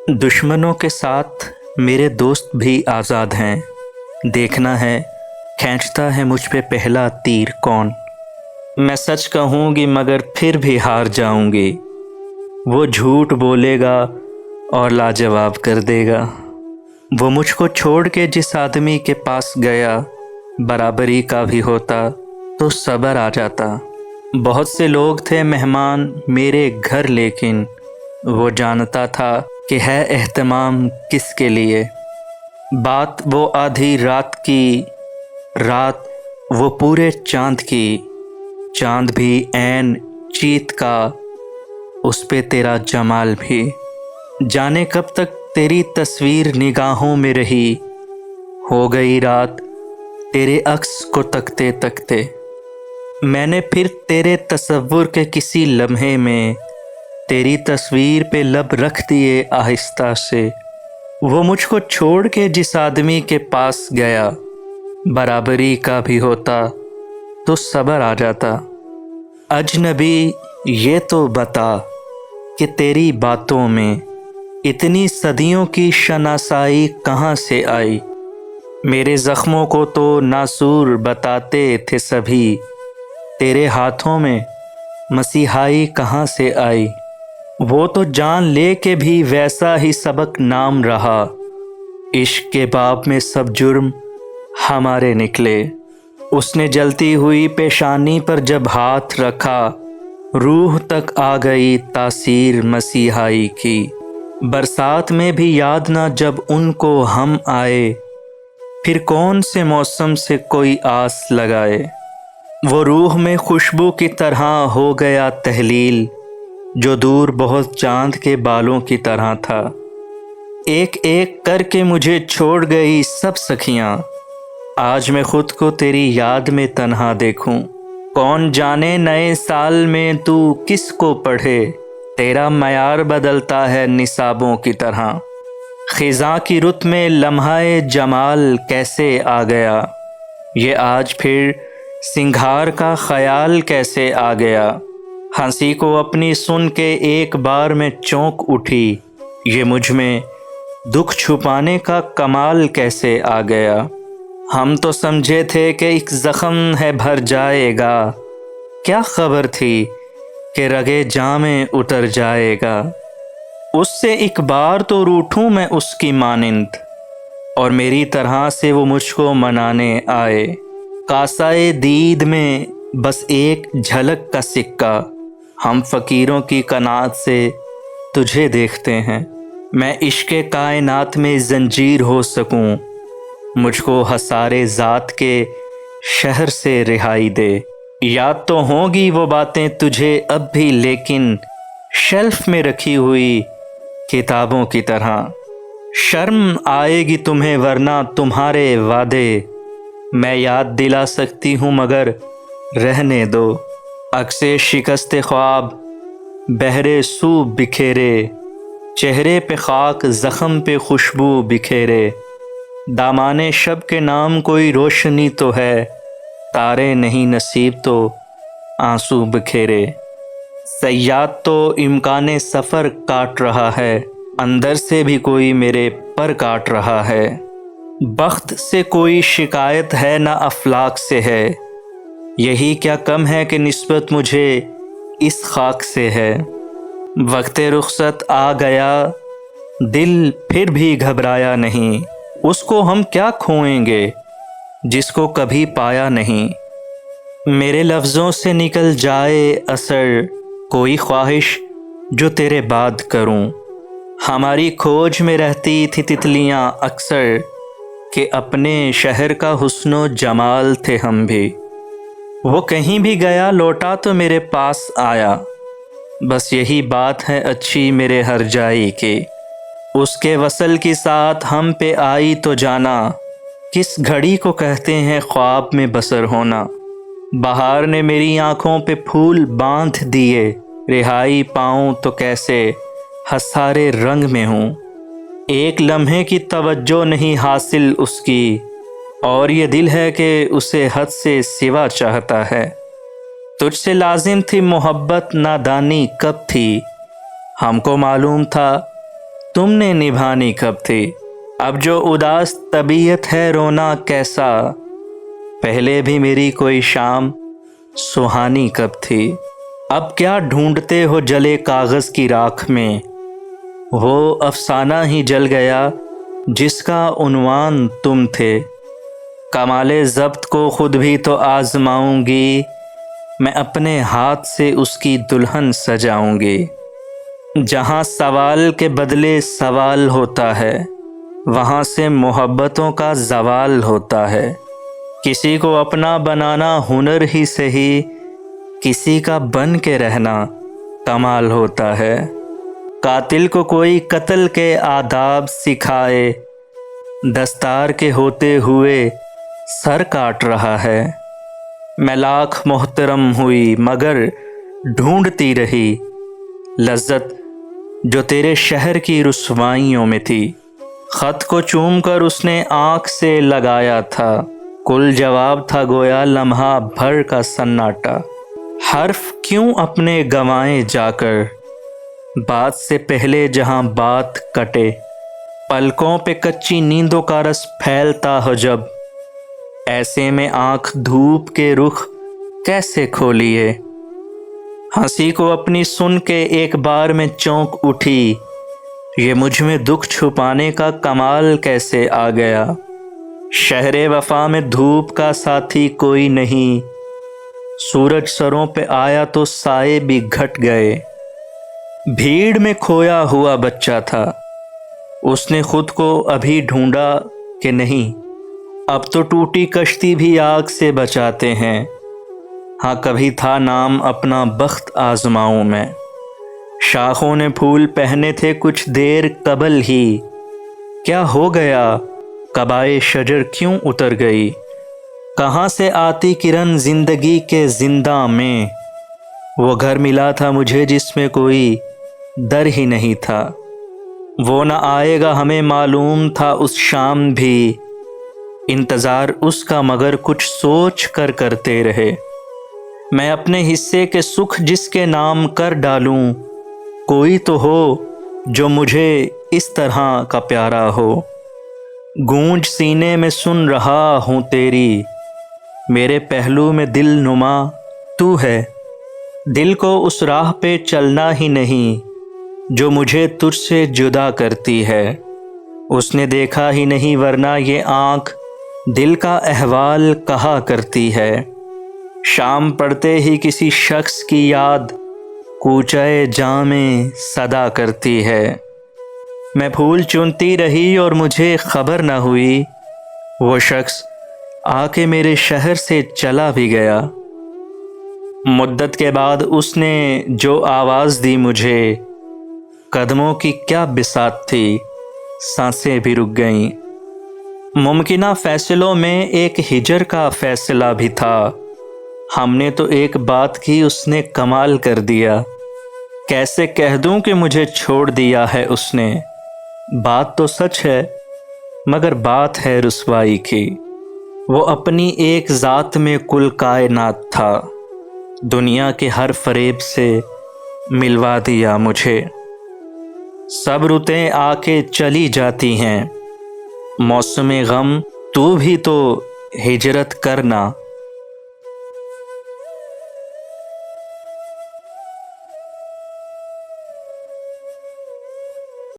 दुश्मनों के साथ मेरे दोस्त भी आज़ाद हैं। देखना है खींचता है मुझ पे पहला तीर कौन। मैं सच कहूँगी मगर फिर भी हार जाऊँगी। वो झूठ बोलेगा और लाजवाब कर देगा। वो मुझको छोड़ के जिस आदमी के पास गया, बराबरी का भी होता तो सब्र आ जाता। बहुत से लोग थे मेहमान मेरे घर, लेकिन वो जानता था कि है एहतमाम किसके लिए। बात वो आधी रात की, रात वो पूरे चांद की। चांद भी ऐन चीत का, उस पे तेरा जमाल भी। जाने कब तक तेरी तस्वीर निगाहों में रही। हो गई रात तेरे अक्स को तकते तकते। मैंने फिर तेरे तसव्वुर के किसी लम्हे में तेरी तस्वीर पे लब रख दिए आहिस्ता से। वो मुझको छोड़ के जिस आदमी के पास गया, बराबरी का भी होता तो सब्र आ जाता। अजनबी ये तो बता कि तेरी बातों में इतनी सदियों की शनासाई कहाँ से आई। मेरे ज़ख्मों को तो नासूर बताते थे सभी, तेरे हाथों में मसीहाई कहाँ से आई। वो तो जान ले के भी वैसा ही सबक नाम रहा। इश्क के बाब में सब जुर्म हमारे निकले। उसने जलती हुई पेशानी पर जब हाथ रखा, रूह तक आ गई तासीर मसीहाई की। बरसात में भी याद ना जब उनको हम आए, फिर कौन से मौसम से कोई आस लगाए। वो रूह में खुशबू की तरह हो गया तहलील, जो दूर बहुत चांद के बालों की तरह था। एक एक करके मुझे छोड़ गई सब सखियाँ। आज मैं खुद को तेरी याद में तन्हा देखूं। कौन जाने नए साल में तू किसको पढ़े, तेरा मयार बदलता है निसाबों की तरह। ख़िज़ां की रुत में लम्हाए जमाल कैसे आ गया, ये आज फिर सिंगार का ख़याल कैसे आ गया। हंसी को अपनी सुन के एक बार में चौंक उठी, ये मुझ में दुख छुपाने का कमाल कैसे आ गया। हम तो समझे थे कि एक ज़ख़म है भर जाएगा, क्या खबर थी कि रगे जामे उतर जाएगा। उससे एक बार तो रूठूं मैं उसकी मानिंद, और मेरी तरह से वो मुझको मनाने आए। कासाए दीद में बस एक झलक का सिक्का, हम फ़कीरों की कनात से तुझे देखते हैं। मैं इश्क़ कायनात में ज़ंजीर हो सकूं, मुझको हसारे ज़ात के शहर से रिहाई दे। याद तो होंगी वो बातें तुझे अब भी, लेकिन शेल्फ में रखी हुई किताबों की तरह। शर्म आएगी तुम्हें वरना तुम्हारे वादे, मैं याद दिला सकती हूँ मगर रहने दो। अक्से शिकस्ते ख्वाब बहरे सू बिखेरे, चेहरे पे खाक ज़ख़म पे खुशबू बिखेरे। दामाने शब के नाम कोई रोशनी तो है, तारे नहीं नसीब तो आंसू बिखेरे। सयाद तो इम्काने सफ़र काट रहा है, अंदर से भी कोई मेरे पर काट रहा है। बख्त से कोई शिकायत है ना अफलाक से है, यही क्या कम है कि निस्बत मुझे इस खाक से है। वक्ते रुखसत आ गया, दिल फिर भी घबराया नहीं। उसको हम क्या खोएंगे जिसको कभी पाया नहीं। मेरे लफ्ज़ों से निकल जाए असर, कोई ख्वाहिश जो तेरे बाद करूं। हमारी खोज में रहती थी तितलियां अक्सर, कि अपने शहर का हुस्नो जमाल थे हम भी। वो कहीं भी गया लौटा तो मेरे पास आया, बस यही बात है अच्छी मेरे हर जाई की। उसके वसल की साथ हम पे आई तो जाना, किस घड़ी को कहते हैं ख्वाब में बसर होना। बहार ने मेरी आँखों पे फूल बांध दिए, रिहाई पाऊँ तो कैसे हसारे रंग में हूँ। एक लम्हे की तवज्जो नहीं हासिल उसकी, और ये दिल है कि उसे हद से सिवा चाहता है। तुझसे लाजिम थी मोहब्बत, नादानी कब थी। हमको मालूम था تم نے نبھانی کب تھی؟ اب جو اداس طبیعت ہے رونا کیسا، پہلے بھی میری کوئی شام سہانی کب تھی؟ اب کیا ڈھونڈتے ہو جلے کاغذ کی راکھ میں، وہ افسانہ ہی جل گیا جس کا عنوان تم تھے۔ کمال ضبط کو خود بھی تو آزماؤں گی، میں اپنے ہاتھ سے اس کی دلہن سجاؤں گی۔ جہاں سوال کے بدلے سوال ہوتا ہے، وہاں سے محبتوں کا زوال ہوتا ہے۔ کسی کو اپنا بنانا ہنر ہی صحیح، کسی کا بن کے رہنا کمال ہوتا ہے۔ قاتل کو کوئی قتل کے آداب سکھائے، دستار کے ہوتے ہوئے سر کاٹ رہا ہے۔ میں لاکھ محترم ہوئی مگر ڈھونڈتی رہی لذت جو تیرے شہر کی رسوائیوں میں تھی۔ خط کو چوم کر اس نے آنکھ سے لگایا تھا، کل جواب تھا گویا لمحہ بھر کا سناٹا۔ حرف کیوں اپنے گنوائے جا کر، بات سے پہلے جہاں بات کٹے۔ پلکوں پہ کچی نیندوں کا رس پھیلتا ہو جب، ایسے میں آنکھ دھوپ کے رخ کیسے کھولیے۔ ہنسی کو اپنی سن کے ایک بار میں چونک اٹھی، یہ مجھ میں دکھ چھپانے کا کمال کیسے آ گیا۔ شہر وفا میں دھوپ کا ساتھی کوئی نہیں، سورج سروں پہ آیا تو سائے بھی گھٹ گئے۔ بھیڑ میں کھویا ہوا بچہ تھا، اس نے خود کو ابھی ڈھونڈا کہ نہیں۔ اب تو ٹوٹی کشتی بھی آگ سے بچاتے ہیں، ہاں کبھی تھا نام اپنا بخت آزماؤں میں۔ شاخوں نے پھول پہنے تھے کچھ دیر قبل ہی، کیا ہو گیا قبائے شجر کیوں اتر گئی۔ کہاں سے آتی کرن زندگی کے زنداں میں، وہ گھر ملا تھا مجھے جس میں کوئی در ہی نہیں تھا۔ وہ نہ آئے گا ہمیں معلوم تھا اس شام بھی، انتظار اس کا مگر کچھ سوچ کر کرتے رہے۔ میں اپنے حصے کے سکھ جس کے نام کر ڈالوں، کوئی تو ہو جو مجھے اس طرح کا پیارا ہو۔ گونج سینے میں سن رہا ہوں تیری، میرے پہلو میں دل نما تو ہے۔ دل کو اس راہ پہ چلنا ہی نہیں جو مجھے تجھ سے جدا کرتی ہے۔ اس نے دیکھا ہی نہیں ورنہ یہ آنکھ دل کا احوال کہا کرتی ہے۔ شام پڑتے ہی کسی شخص کی یاد کوچے جاں میں صدا کرتی ہے۔ میں پھول چنتی رہی اور مجھے خبر نہ ہوئی، وہ شخص آ کے میرے شہر سے چلا بھی گیا۔ مدت کے بعد اس نے جو آواز دی مجھے، قدموں کی کیا بساط تھی، سانسیں بھی رک گئیں۔ ممکنہ فیصلوں میں ایک ہجر کا فیصلہ بھی تھا، ہم نے تو ایک بات کی اس نے کمال کر دیا۔ کیسے کہہ دوں کہ مجھے چھوڑ دیا ہے اس نے، بات تو سچ ہے مگر بات ہے رسوائی کی۔ وہ اپنی ایک ذات میں کل کائنات تھا، دنیا کے ہر فریب سے ملوا دیا مجھے۔ سب رتیں آ کے چلی جاتی ہیں، موسم غم تو بھی تو ہجرت کرنا۔